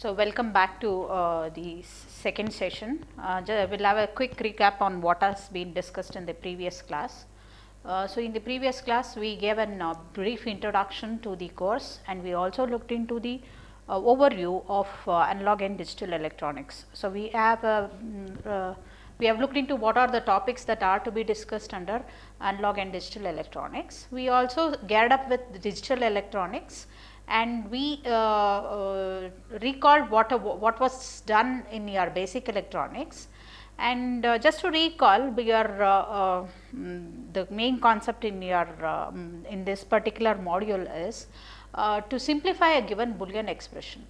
So, welcome back to the second session. We'll have a quick recap on what has been discussed in the previous class. So, in the previous class, we gave a brief introduction to the course, and we also looked into the overview of analog and digital electronics. So, we have looked into what are the topics that are to be discussed under analog and digital electronics. We also geared up with digital electronics, and we recalled what was done in your basic electronics. And just to recall, the main concept in your in this particular module is to simplify a given Boolean expression.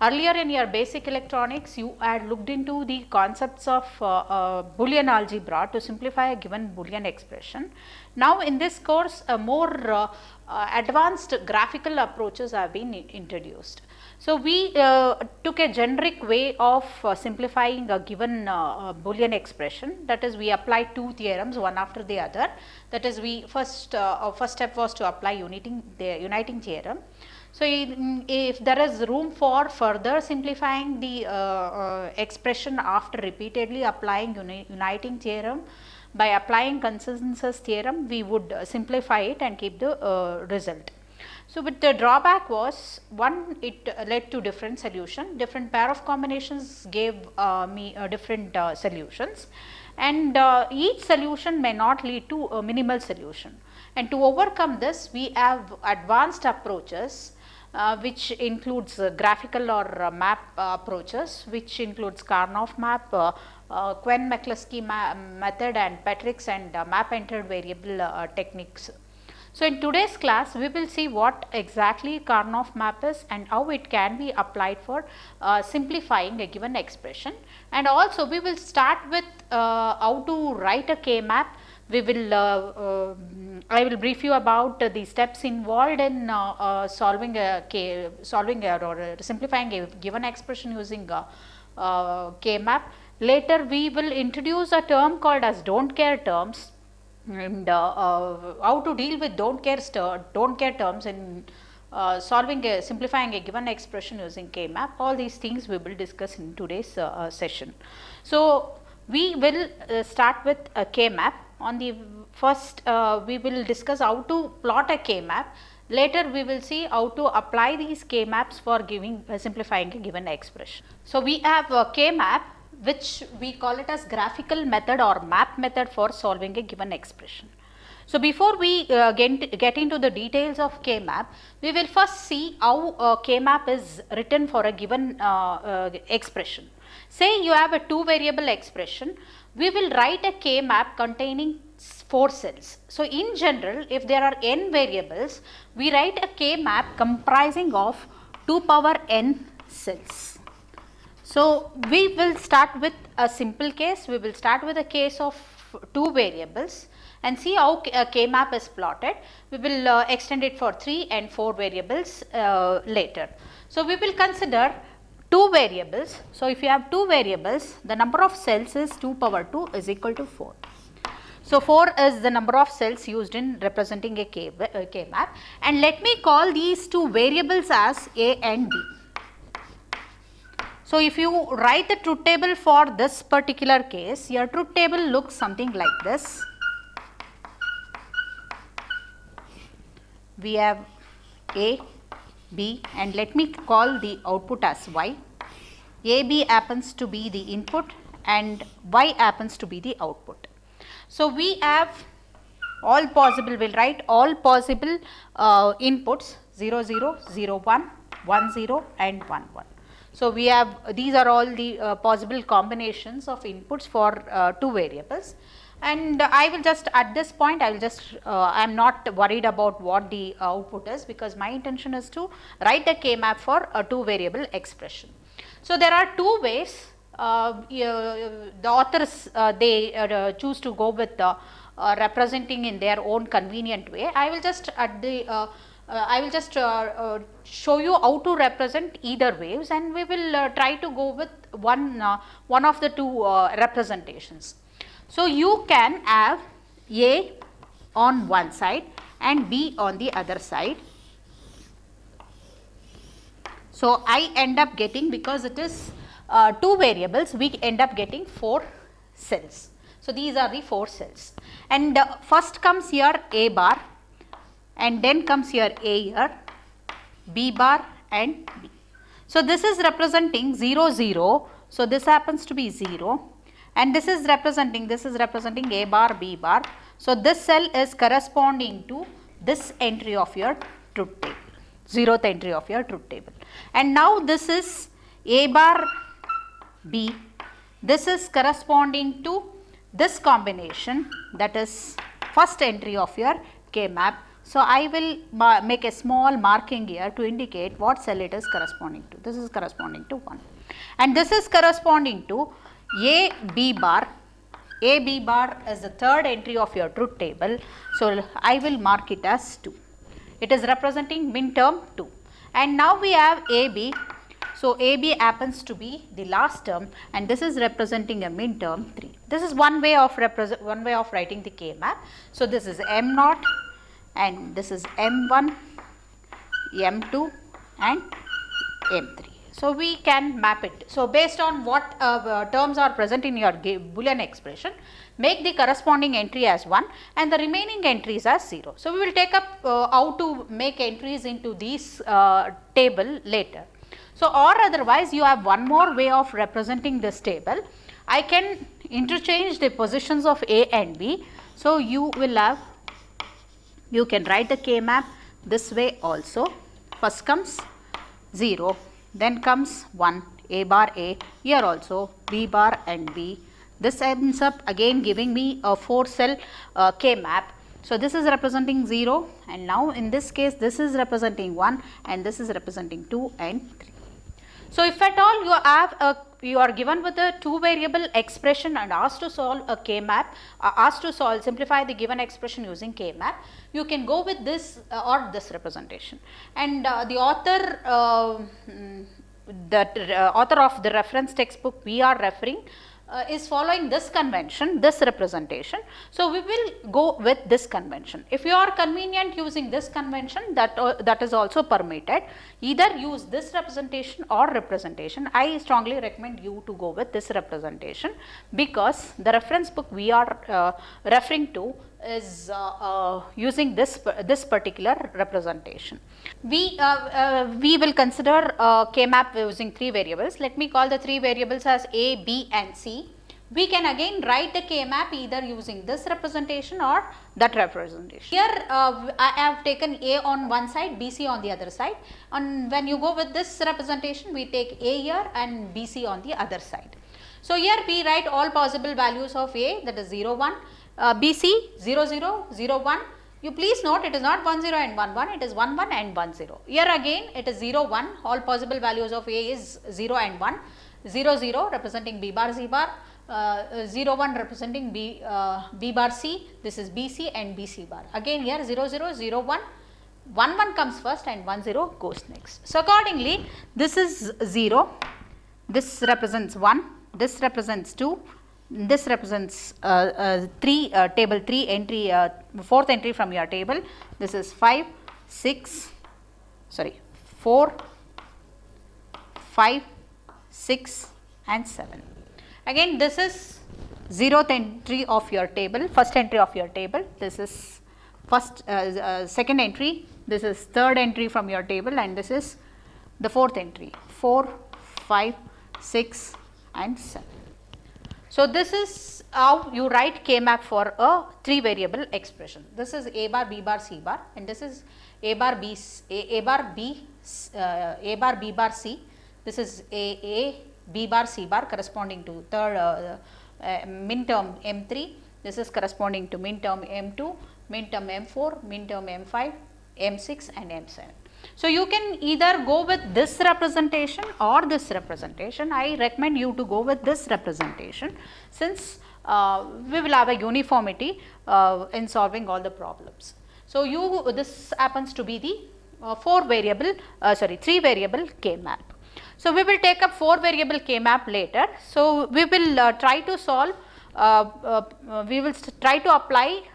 Earlier in your basic electronics, you had looked into the concepts of Boolean algebra to simplify a given Boolean expression. Now, in this course, more advanced graphical approaches have been introduced. So, we took a generic way of simplifying a given Boolean expression, that is, we applied two theorems one after the other. That is, we first step was to apply the uniting theorem. So, if there is room for further simplifying the expression after repeatedly applying uniting theorem, by applying consensus theorem, we would simplify it and keep the result. So, but the drawback was, one, it led to different solution, different pair of combinations gave me different solutions, and each solution may not lead to a minimal solution. And to overcome this, we have advanced approaches which includes graphical or map approaches, which includes Karnaugh Map, Quinn-McCluskey method, and Petrick's and map entered variable techniques. So, in today's class, we will see what exactly Karnaugh Map is and how it can be applied for simplifying a given expression, and also we will start with how to write a K-map. We will I will brief you about the steps involved in solving or simplifying a given expression using K-map. Later, we will introduce a term called as don't care terms, and how to deal with don't care terms in simplifying a given expression using K-map. All these things we will discuss in today's session. So, we will start with a K-map. On the first, we will discuss how to plot a K-map. Later, we will see how to apply these K-maps for simplifying a given expression. So, we have a K-map, which we call it as graphical method or map method for solving a given expression. So, before we get into the details of K-map, we will first see how K-map is written for a given expression. Say you have a two variable expression, we will write a K-map containing 4 cells. So, in general, if there are n variables, we write a K-map comprising of 2 power n cells. So, we will start with a simple case. We will start with a case of 2 variables and see how a K-map is plotted. We will extend it for 3 and 4 variables later. So, we will consider 2 variables. So, if you have 2 variables, the number of cells is 2 power 2 is equal to 4. So, 4 is the number of cells used in representing a K-map, and let me call these 2 variables as A and B. So, if you write the truth table for this particular case, your truth table looks something like this. We have A, B, and let me call the output as Y. A, B happens to be the input and Y happens to be the output. So, we have all possible, we will write all possible inputs 0, 0, 0, 1, 1, 0 and 1, 1. So, we have these are all the possible combinations of inputs for 2 variables. And I will just at this point I am not worried about what the output is, because my intention is to write a K-map for a 2 variable expression. So, there are 2 ways the authors they choose to go with representing in their own convenient way. I will just show you how to represent either ways, and we will try to go with one of the 2 representations. So, you can have A on one side and B on the other side. So, I end up getting, because it is 2 variables, we end up getting 4 cells. So, these are the 4 cells, and first comes here A bar, and then comes here A here, B bar and B. So, this is representing 0 0. So, this happens to be 0, and this is representing A bar, B bar. So, this cell is corresponding to this entry of your truth table, 0th entry of your truth table. And now this is A bar B, this is corresponding to this combination, that is first entry of your K map. So, I will make a small marking here to indicate what cell it is corresponding to. This is corresponding to 1, and this is corresponding to A B bar. A B bar is the 3rd entry of your truth table. So, I will mark it as 2. It is representing min term 2, and now we have A B. So, A B happens to be the last term, and this is representing a min term 3. This is one way of writing the K map. So, this is M naught, and this is M1, M2 and M3. So, we can map it. So, based on what terms are present in your Boolean expression, make the corresponding entry as 1 and the remaining entries as 0. So, we will take up how to make entries into these table later. So, or otherwise you have one more way of representing this table. I can interchange the positions of A and B. So, you can write the K map this way also. First comes 0, then comes 1, A bar A, here also B bar and B. This ends up again giving me a 4 cell K map. So, this is representing 0, and now in this case this is representing 1 and this is representing 2 and 3. So, if at all you are given with a 2 variable expression and asked to solve a K map, simplify the given expression using K map, you can go with this or this representation. And the author of the reference textbook we are referring is following this convention, this representation. So, we will go with this convention. If you are convenient using this convention, that is also permitted. Either use this representation or representation. I strongly recommend you to go with this representation, because the reference book we are referring to is using this particular representation. We will consider K map using 3 variables. Let me call the 3 variables as A, B and C. We can again write the K map either using this representation or that representation. Here I have taken A on one side, BC on the other side, and when you go with this representation, we take A here and BC on the other side. So, here we write all possible values of A, that is 0 1, BC 0 0 0 1. You please note, it is not 1 0 and 1 1, it is 1 1 and 1 0. Here again it is 0 1, all possible values of A is 0 and 1, 0 0 representing B bar C bar, 0 1 representing B bar C, this is BC and BC bar. Again here 0 0 0 1, 1 1 comes first and 1 0 goes next. So, accordingly this is 0, this represents 1, this represents 2, this represents 3, table 3 entry, 4th entry from your table. This is 4, 5, 6 and 7. Again this is 0th entry of your table, first entry of your table. This is second entry, this is 3rd entry from your table, and this is the 4th entry, 4, 5, 6 and 7. So, this is how you write K map for a 3 variable expression. This is A bar, B bar, C bar, and this is A bar, B bar, C. This is A, B bar, C bar corresponding to third min term M3. This is corresponding to min term M2, min term M4, min term M5, M6 and M7. So, you can either go with this representation or this representation. I recommend you to go with this representation, since we will have a uniformity in solving all the problems. So, this happens to be the 3 variable K map. So, we will take up 4 variable K map later. So, we will try to solve, we will try to apply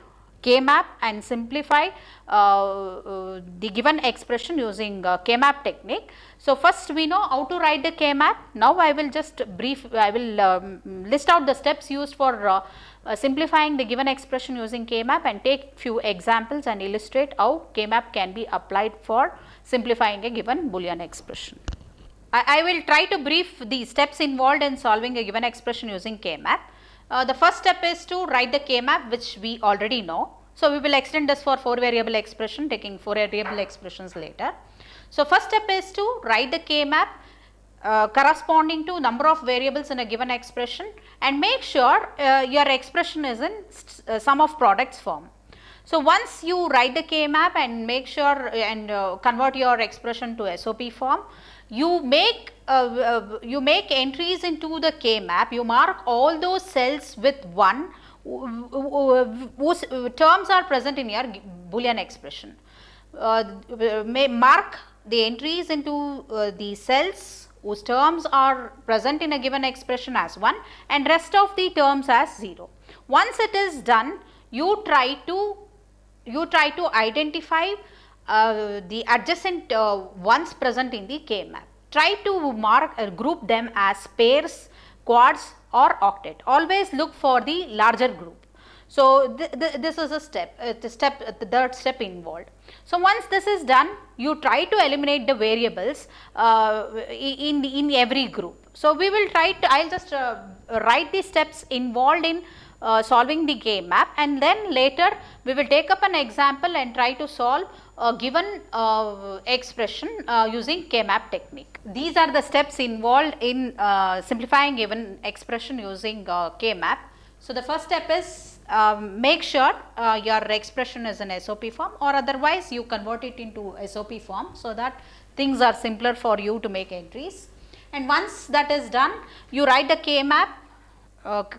K-map and simplify the given expression using K-map technique. So, first we know how to write the K-map. Now, I will just list out the steps used for simplifying the given expression using K-map and take few examples and illustrate how K-map can be applied for simplifying a given Boolean expression. I will try to brief the steps involved in solving a given expression using K-map. The first step is to write the K-map, which we already know. So, we will extend this for 4 variable expression, taking 4 variable expressions later. So, first step is to write the K-map corresponding to number of variables in a given expression and make sure your expression is in sum of products form. So, once you write the K-map and make sure and convert your expression to SOP form, you make entries into the K-map, you mark all those cells with 1 whose terms are present in your Boolean expression. Mark the entries into the cells whose terms are present in a given expression as 1 and rest of the terms as 0. Once it is done, you try to identify the adjacent ones present in the K-map. Try to group them as pairs, quads or octet. Always look for the larger group. So, this is a step, the third step involved. So, once this is done, you try to eliminate the variables in every group. So, we will try to, I will just write the steps involved in solving the K-map and then later we will take up an example and try to solve a given expression using K-map technique. These are the steps involved in simplifying given expression using K-map. So, the first step is make sure your expression is in SOP form or otherwise you convert it into SOP form so that things are simpler for you to make entries. And once that is done, you write the K-map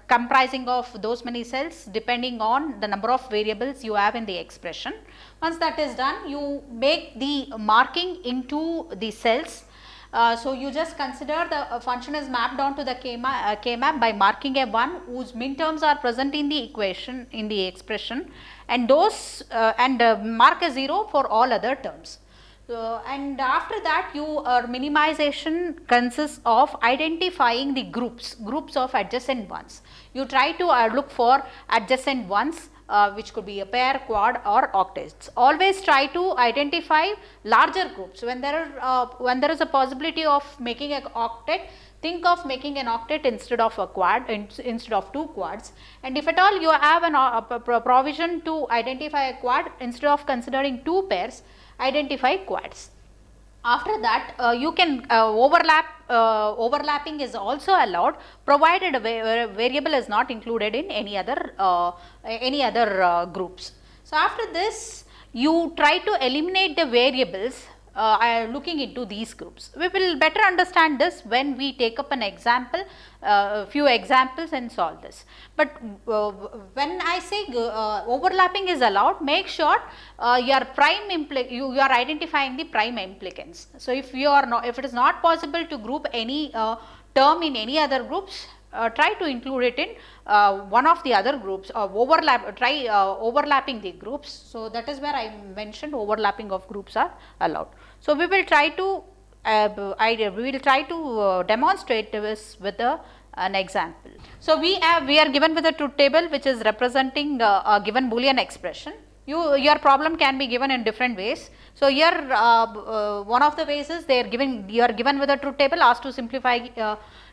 comprising of those many cells depending on the number of variables you have in the expression. Once that is done, you make the marking into the cells. So, you just consider the function is mapped onto the K-map by marking a 1 whose min terms are present in the equation in the expression and those mark a 0 for all other terms. And after that your minimization consists of identifying the groups of adjacent ones. You try to look for adjacent ones which could be a pair, quad or octets. Always try to identify larger groups. When there is a possibility of making an octet, think of making an octet instead of a quad, instead of 2 quads. And if at all you have a provision to identify a quad, instead of considering 2 pairs, identify quads. After that you can overlapping is also allowed provided a variable is not included in any other groups. So, after this you try to eliminate the variables looking into these groups. We will better understand this when we take up an example, few examples and solve this. But when I say overlapping is allowed, make sure your prime you are identifying the prime implicants. So, if it is not possible to group any term in any other groups, try to include it in one of the other groups or overlapping the groups. So, that is where I mentioned overlapping of groups are allowed. So, we will try to demonstrate this with an example. So, we are given with a truth table which is representing a given Boolean expression. Your problem can be given in different ways. So, here one of the ways is you are given with a truth table asked to simplify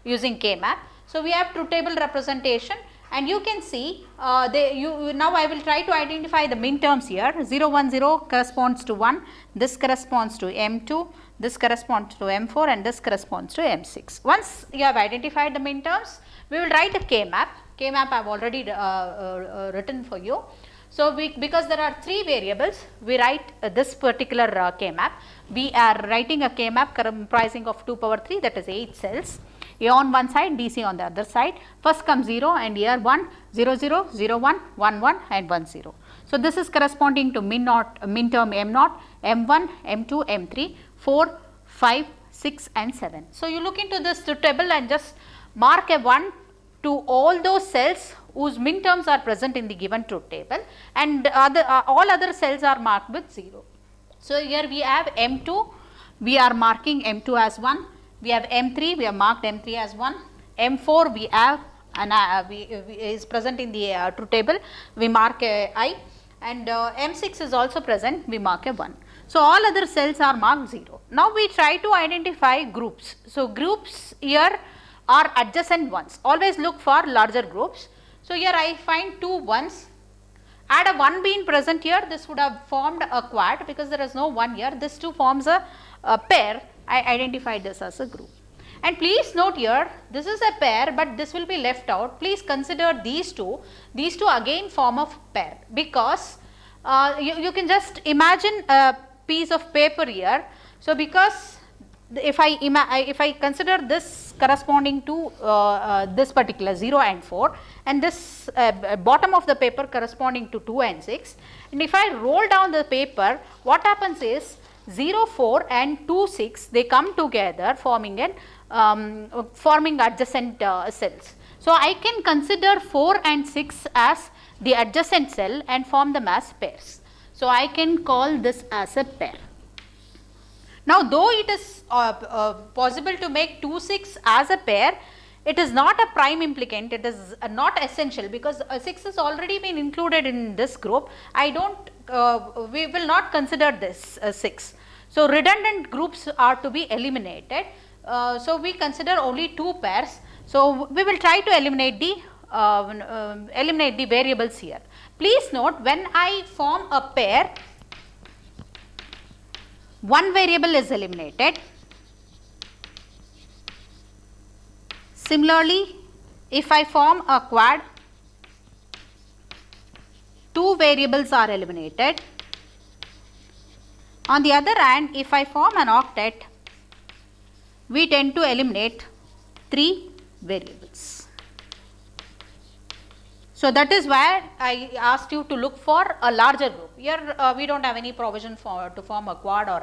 using K-map. So, we have truth table representation and you can see now I will try to identify the min terms here. 0 1 0 corresponds to 1, this corresponds to M2, this corresponds to M4 and this corresponds to M6. Once you have identified the min terms, we will write the K-map. K-map I have already written for you. So, because there are 3 variables, we write this particular K-map. We are writing a K-map comprising of 2 power 3, that is 8 cells. A on one side, BC on the other side. First comes 0 and here 1, 0 0, 0 1, 1 1 and 1 0. So, this is corresponding to min term M0, M1, M2, M3, 4, 5, 6 and 7. So, you look into this table and just mark a 1 to all those cells whose min terms are present in the given truth table, and all other cells are marked with 0. So, here we have M2, we are marking M2 as 1, we have M3, we have marked M3 as 1, M4 we have is present in the truth table, we mark I, and M6 is also present, we mark a 1. So, all other cells are marked 0. Now, we try to identify groups. So, groups here are adjacent ones, always look for larger groups. So, here I find 2 ones, had a 1 being present here, this would have formed a quad because there is no 1 here, this 2 forms a pair, I identify this as a group. And please note here, this is a pair, but this will be left out. Please consider these two again form a pair, because you can just imagine a piece of paper here. So, because if I consider this corresponding to this particular 0 and 4, and this bottom of the paper corresponding to 2 and 6, and if I roll down the paper, what happens is 0, 4 and 2, 6, they come together forming adjacent cells. So, I can consider 4 and 6 as the adjacent cell and form them as pairs. So, I can call this as a pair. Now, though it is possible to make 2, 6 as a pair, it is not a prime implicant, it is not essential, because 6 has already been included in this group. We will not consider this 6. So, redundant groups are to be eliminated. So, we consider only 2 pairs. So, we will try to eliminate the variables here. Please note, when I form a pair, one variable is eliminated. Similarly, if I form a quad, 2 variables are eliminated. On the other hand, if I form an octet, we tend to eliminate 3 variables. So, that is why I asked you to look for a larger group. Here we do not have any provision to form a quad or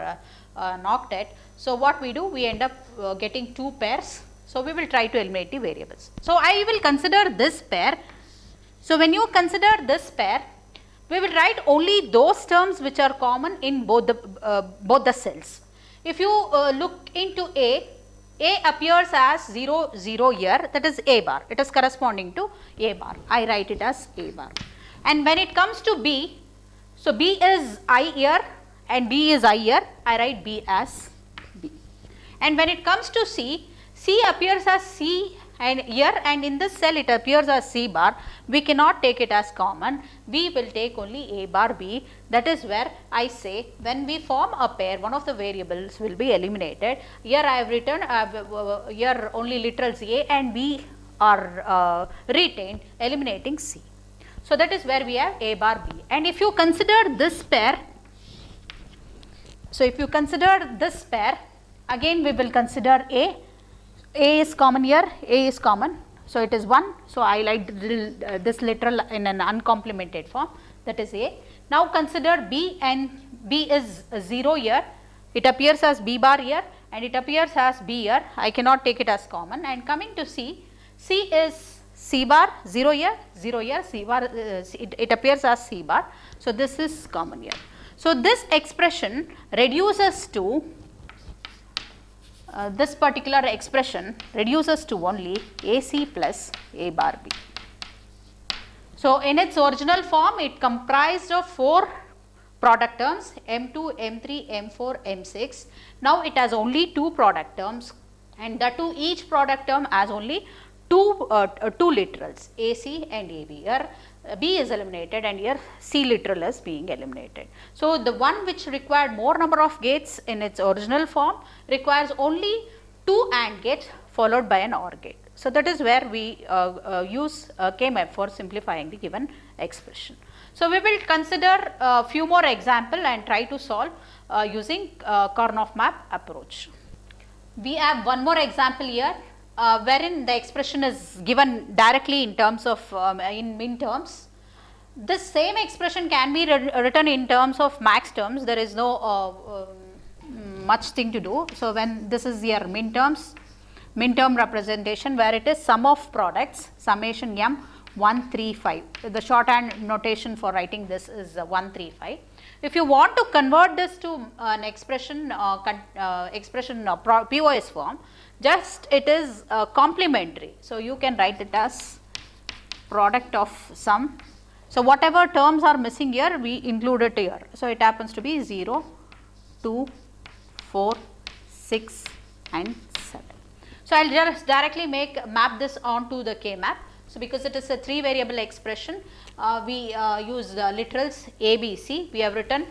an octet. So, what we do, we end up getting 2 pairs. So, we will try to eliminate the variables. So, I will consider this pair. So, when you consider this pair, we will write only those terms which are common in both the cells. If you look into A appears as 0, 0 here, that is A bar, it is corresponding to A bar, I write it as A bar. And when it comes to B, so B is I here and B is I here, I write B as B. And when it comes to C appears as C and here, and in this cell it appears as C bar, we cannot take it as common, we will take only A bar B. That is where I say when we form a pair, one of the variables will be eliminated. Here I have written, here only literals A and B are retained, eliminating C. So, that is where we have A bar B. And if you consider this pair, so if you consider this pair, again we will consider A is common here, A is common, so it is 1. So, I like this literal in an uncomplemented form, that is A. Now, consider B, and B is 0 here, it appears as B bar here and it appears as B here, I cannot take it as common. And coming to C is C bar, 0 here, 0 here, C bar, it appears as C bar, so this is common here. So, this expression reduces to this particular expression reduces to only AC plus A bar B. So, in its original form it comprised of 4 product terms M2, M3, M4, M6. Now, it has only 2 product terms, and that too each product term has only 2 literals AC and AB. Here B is eliminated and here C literal is being eliminated. So, the one which required more number of gates in its original form requires only 2 AND gates followed by an OR gate. So, that is where we use K-map for simplifying the given expression. So, we will consider a few more examples and try to solve using Karnaugh Map approach. We have one more example here, wherein the expression is given directly in terms of in min terms. This same expression can be written in terms of max terms, there is no much thing to do. So, when this is your min term representation, where it is sum of products summation m 135. The shorthand notation for writing this is 135. If you want to convert this to an expression, POS form, just it is complementary. So, you can write it as product of sum. So, whatever terms are missing here, we include it here. So, it happens to be 0, 2, 4, 6 and 7. So, I will just directly map this onto the K map. So, because it is a 3 variable expression, we use literals A, B, C. We have written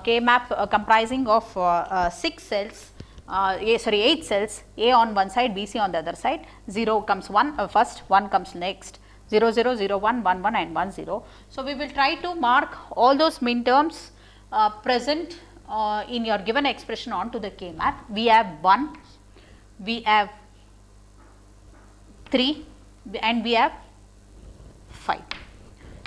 K map comprising of 6 cells, 8 cells, A on one side, B, C on the other side. 0 comes first, 1 comes next, 0, 0, 0, 1, 1, 1 and 1, 0. So, we will try to mark all those min terms present in your given expression onto the K map. We have 1, we have 3 and we have 5.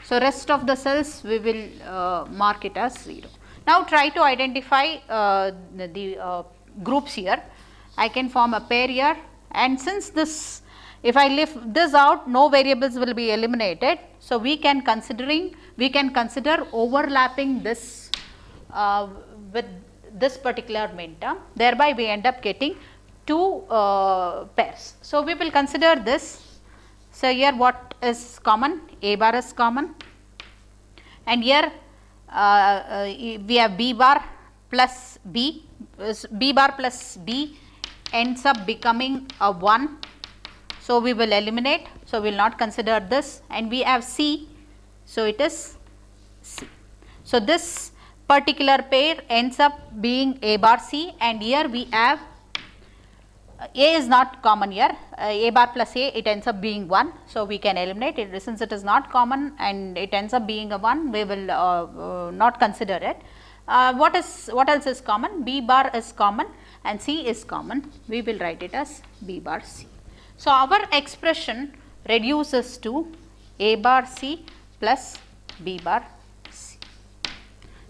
So, rest of the cells we will mark it as 0. Now, try to identify the groups here. I can form a pair here, and since this, if I lift this out, no variables will be eliminated. So, we can consider overlapping this with this particular min term, thereby we end up getting 2 pairs. So, we will consider this. So, here what is common? A bar is common, and here we have B bar plus B, B bar plus B ends up becoming a 1. So, we will eliminate. So, we will not consider this, and we have C. So, it is C. So, this particular pair ends up being A bar C, and here we have A is not common here, A bar plus A, it ends up being 1. So, we can eliminate it. Since it is not common and it ends up being a 1, we will not consider it. What else is common? B bar is common and C is common. We will write it as B bar C. So, our expression reduces to A bar C plus B bar C.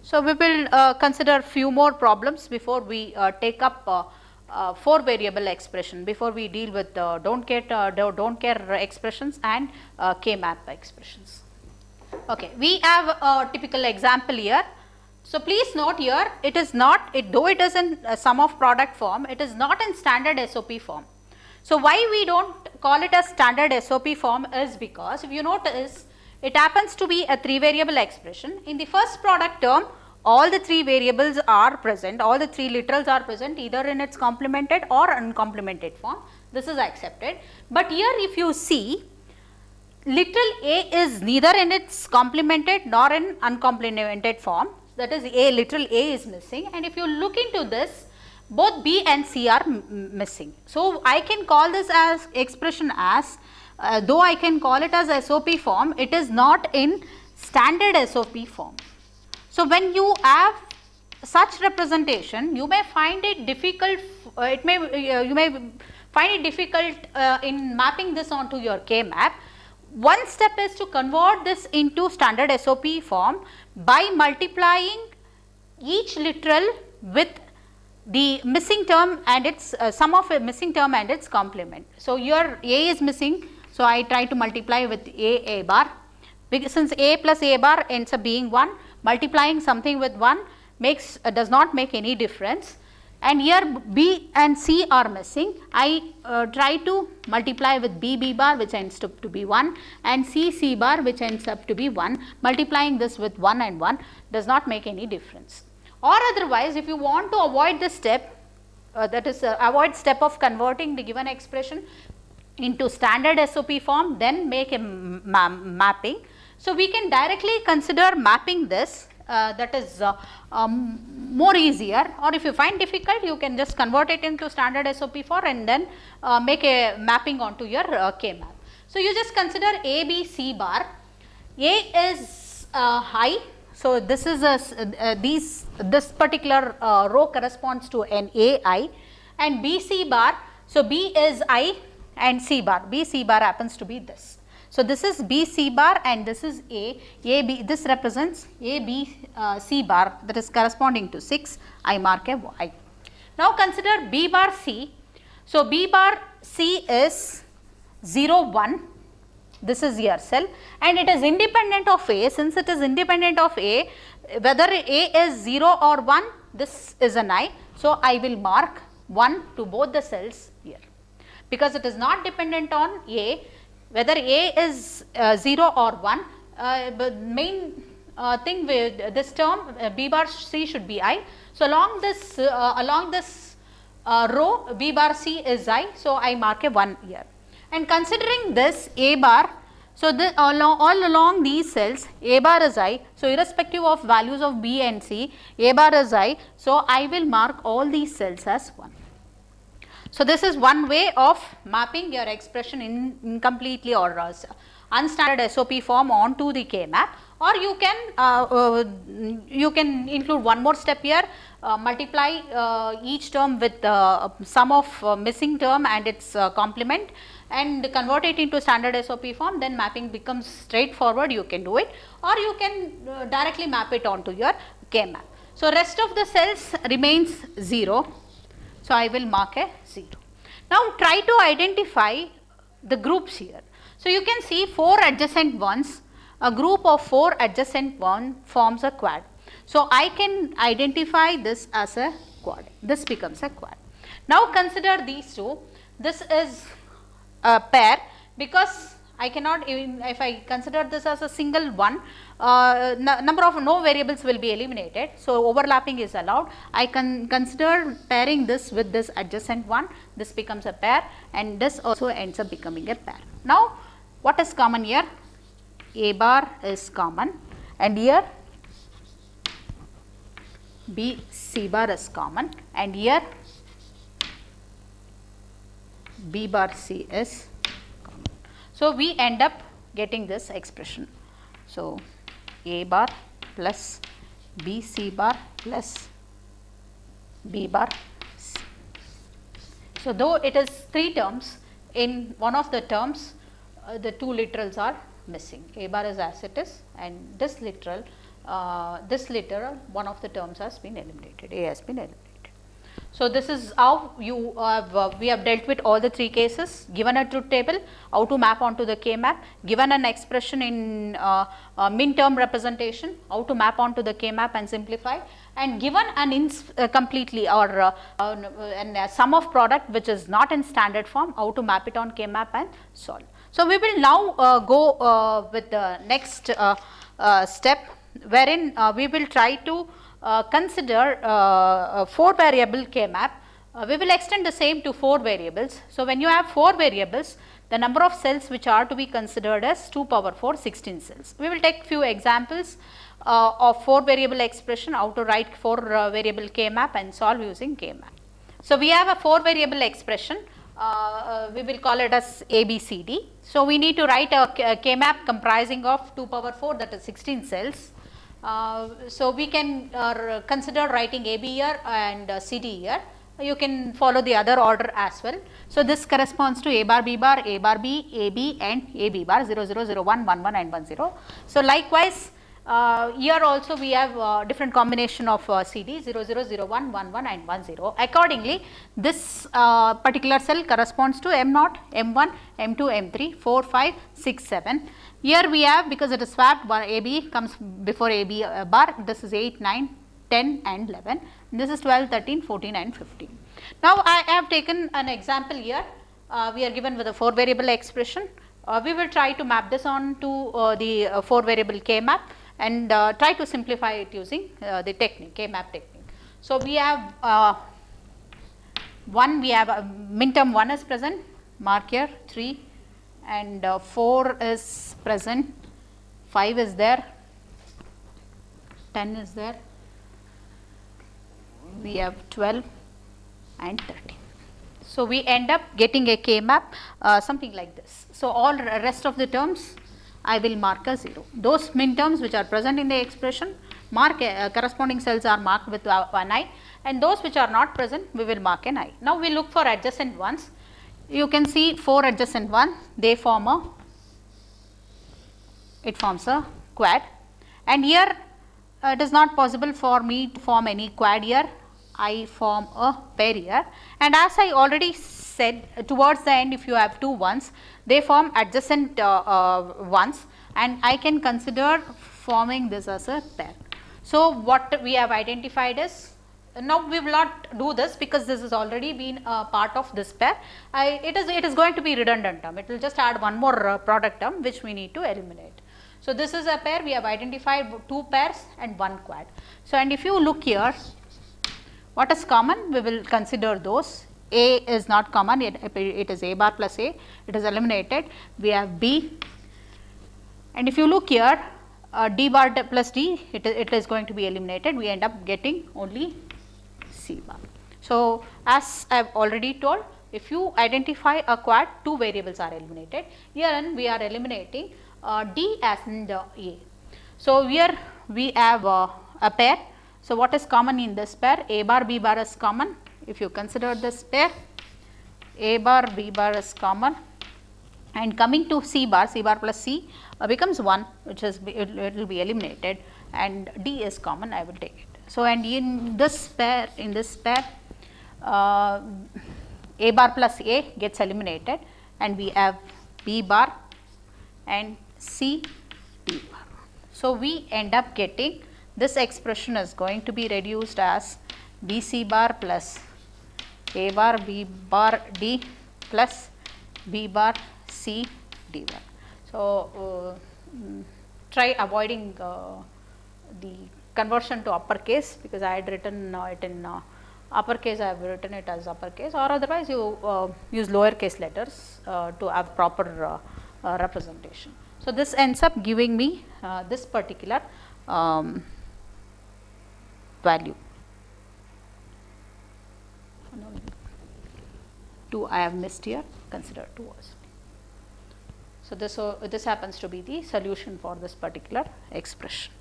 So, we will consider few more problems before we take up 4 variable expression, before we deal with don't care expressions and K map expressions. Okay, we have a typical example here. So, please note here, it is not, though it is in sum of product form, it is not in standard SOP form. So, why we do not call it as standard SOP form is because, if you notice, it happens to be a 3 variable expression. In the first product term, all the 3 variables are present, all the 3 literals are present either in its complemented or uncomplemented form. This is accepted. But here if you see, literal A is neither in its complemented nor in uncomplemented form, that is literal A is missing, and if you look into this, both B and C are missing. So, I can call this as expression as, though I can call it as SOP form, it is not in standard SOP form. So, when you have such representation, you may find it difficult, you may find it difficult in mapping this onto your K map. One step is to convert this into standard SOP form by multiplying each literal with the missing term and its sum of a missing term and its complement. So, your A is missing, so I try to multiply with A bar, because since A plus A bar ends up being 1, multiplying something with 1 does not make any difference, and here B and C are missing. I try to multiply with B bar, which ends up to be 1, and C bar, which ends up to be 1. Multiplying this with 1 and 1 does not make any difference. Or otherwise, if you want to avoid this step, that is avoid step of converting the given expression into standard SOP form, then make a mapping. So, we can directly consider mapping this, that is more easier, or if you find difficult, you can just convert it into standard SOP form and then make a mapping onto your K map. So, you just consider A, B, C bar. A is high. So, this is this particular row corresponds to an AI, and B, C bar. So, B is I and C bar, B, C bar happens to be this. So, this is B, C bar and this is A, B, this represents A, B, C bar, that is corresponding to 6, I mark a Y. Now, consider B bar C. So, B bar C is 0, 1 this is your cell and it is independent of A. Since it is independent of A, whether A is 0 or 1, this is an I. So, I will mark 1 to both the cells here, because it is not dependent on A, whether A is 0 or 1, but main thing with this term B bar C should be I. So, along this row B bar C is I, so I mark a 1 here. And considering this A bar, so all along these cells A bar is I, so irrespective of values of B and C, A bar is I, so I will mark all these cells as 1. So, this is one way of mapping your expression incompletely or unstandard SOP form onto the K map, or you can include one more step here, multiply each term with sum of missing term and its complement and convert it into standard SOP form, then mapping becomes straightforward, you can do it, or you can directly map it onto your K map. So, rest of the cells remains 0. So, I will mark a 0. Now, try to identify the groups here. So, you can see 4 adjacent ones, a group of 4 adjacent one forms a quad. So, I can identify this as a quad, this becomes a quad. Now, consider these two, this is a pair, because I cannot even, if I consider this as a single one, number of no variables will be eliminated. So, overlapping is allowed. I can consider pairing this with this adjacent one, this becomes a pair and this also ends up becoming a pair. Now, what is common here? A bar is common and here B C bar is common and here B bar C is common. So, we end up getting this expression. So, A bar plus B C bar plus B bar C. So, though it is 3 terms, in one of the terms the 2 literals are missing. A bar is as it is and this literal one of the terms has been eliminated, A has been eliminated. So, this is how you we have dealt with all the 3 cases, given a truth table, how to map onto the K map, given an expression in min term representation, how to map onto the K map and simplify, and given an completely or a sum of product which is not in standard form, how to map it on K map and solve. So, we will now go with the next step, wherein we will try to consider 4 variable K map. We will extend the same to 4 variables. So, when you have 4 variables, the number of cells which are to be considered as 2 power 4, 16 cells. We will take few examples of 4 variable expression, how to write 4 variable K map and solve using K map. So, we have a 4 variable expression, we will call it as ABCD. So, we need to write a K map comprising of 2 power 4, that is 16 cells. So, we can consider writing AB here and CD here. You can follow the other order as well. So, this corresponds to A bar, B bar, A bar B, AB and AB bar 0, 0, 0, 1, 1, 1 and 1, 0. So, likewise, here also we have different combination of CD 0, 0, 0, 1, 1, 1 and 1, 0. Accordingly, this particular cell corresponds to M0, M1, M2, M3, 4, 5, 6, 7. Here we have, because it is swapped, AB comes before AB bar, this is 8, 9, 10 and 11, this is 12, 13, 14 and 15. Now, I have taken an example here, we are given with a 4 variable expression. We will try to map this on to the 4 variable K map and try to simplify it using the technique, K map technique. So, we have we have min term 1 is present, mark here 3 and 4 is present, 5 is there, 10 is there, we have 12 and 13. So, we end up getting a K map something like this. So, all rest of the terms I will mark a 0. Those min terms which are present in the expression, mark corresponding cells are marked with one I, and those which are not present we will mark an I. Now, we look for adjacent ones. You can see 4 adjacent ones, they form a, it forms a quad, and here it is not possible for me to form any quad here. I form a pair here, and as I already said, towards the end if you have 2 ones, they form adjacent ones, and I can consider forming this as a pair. So, what we have identified is, now we will not do this because this has already been a part of this pair. It is going to be redundant term, it will just add one more product term which we need to eliminate. So, this is a pair, we have identified 2 pairs and 1 quad. So, and if you look here, what is common, we will consider those. A is not common, it is A bar plus A, it is eliminated. We have B, and if you look here, D bar plus D, it is going to be eliminated. We end up getting only C bar. So, as I have already told, if you identify a quad, 2 variables are eliminated. Here we are eliminating D as in the A. So, here we have a pair. So, what is common in this pair? A bar B bar is common. If you consider this pair, A bar B bar is common, and coming to C bar plus C becomes 1, which is it will be eliminated, and D is common, I will take it. So, and in this pair, A bar plus A gets eliminated, and we have B bar and C D bar. So, we end up getting this expression is going to be reduced as B C bar plus A bar B bar D plus B bar C D bar. So, try avoiding the conversion to uppercase, because I had written it in uppercase, I have written it as uppercase, or otherwise you use lowercase letters to have proper representation. So, this ends up giving me this particular value. 2 I have missed here, consider 2 also. So, this happens to be the solution for this particular expression.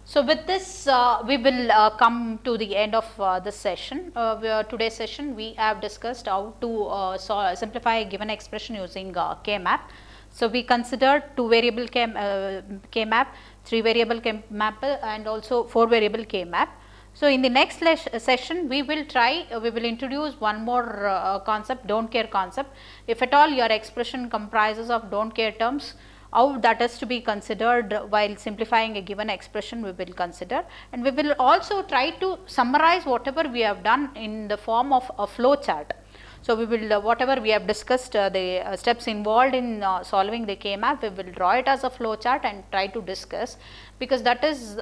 So, with this we will come to the end of this session. Today's session we have discussed how to simplify a given expression using K-map. So, we considered 2 variable K-map, 3 variable K-map and also 4 variable K-map. So, in the next session we will introduce one more concept, don't care concept. If at all your expression comprises of don't care terms, how that is to be considered while simplifying a given expression we will consider, and we will also try to summarize whatever we have done in the form of a flow chart. So, we will whatever we have discussed the steps involved in solving the K-map, we will draw it as a flow chart and try to discuss, because that is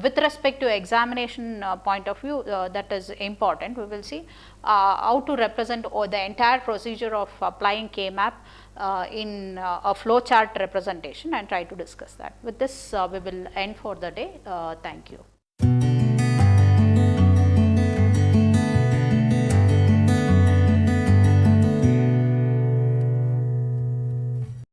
with respect to examination point of view that is important. We will see how to represent the entire procedure of applying K-map in a flow chart representation, and try to discuss that. With this we will end for the day. Thank you.